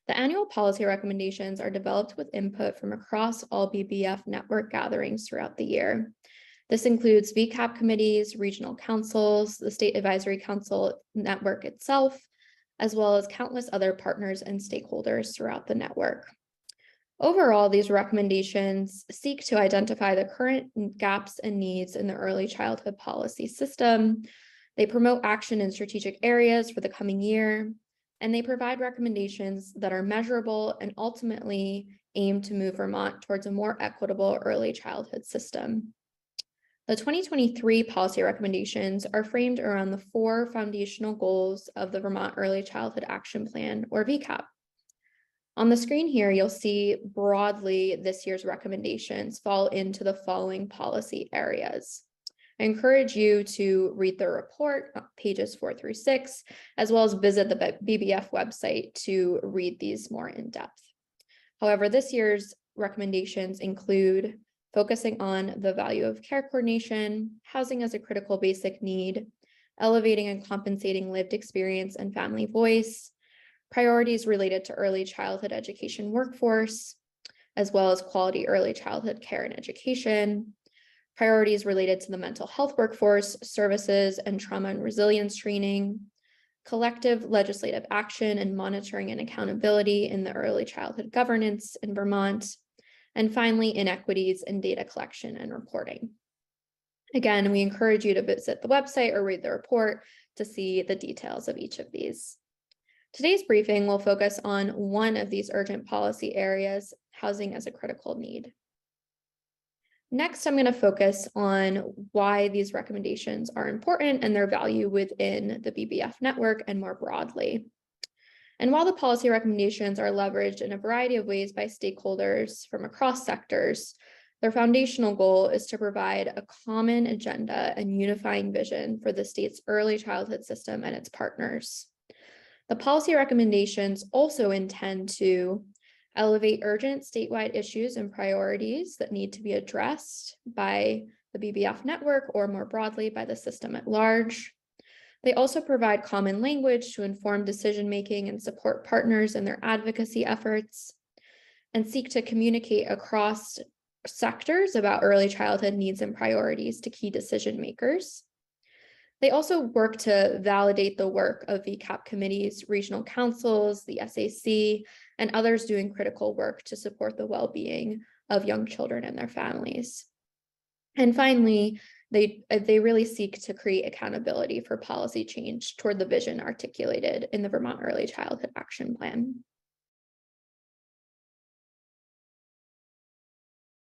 The annual policy recommendations are developed with input from across all BBF network gatherings throughout the year. This includes VCAP committees, regional councils, the State Advisory Council network itself, as well as countless other partners and stakeholders throughout the network. Overall, these recommendations seek to identify the current gaps and needs in the early childhood policy system. They promote action in strategic areas for the coming year, and they provide recommendations that are measurable and ultimately aim to move Vermont towards a more equitable early childhood system. The 2023 policy recommendations are framed around the 4 foundational goals of the Vermont Early Childhood Action Plan, or VCAP. On the screen here, you'll see broadly this year's recommendations fall into the following policy areas. I encourage you to read the report, pages 4 through 6, as well as visit the BBF website to read these more in depth. However, this year's recommendations include focusing on the value of care coordination, housing as a critical basic need, elevating and compensating lived experience and family voice, priorities related to early childhood education workforce, as well as quality early childhood care and education, priorities related to the mental health workforce, services and trauma and resilience training, collective legislative action and monitoring and accountability in the early childhood governance in Vermont, and finally, inequities in data collection and reporting. Again, we encourage you to visit the website or read the report to see the details of each of these. Today's briefing will focus on one of these urgent policy areas, housing as a critical need. Next, I'm going to focus on why these recommendations are important and their value within the BBF network and more broadly. And while the policy recommendations are leveraged in a variety of ways by stakeholders from across sectors, their foundational goal is to provide a common agenda and unifying vision for the state's early childhood system and its partners. The policy recommendations also intend to elevate urgent statewide issues and priorities that need to be addressed by the BBF network or more broadly by the system at large. They also provide common language to inform decision-making and support partners in their advocacy efforts, and seek to communicate across sectors about early childhood needs and priorities to key decision makers. They also work to validate the work of VCAP committees, regional councils, the SAC, and others doing critical work to support the well-being of young children and their families. And finally, they really seek to create accountability for policy change toward the vision articulated in the Vermont Early Childhood Action Plan.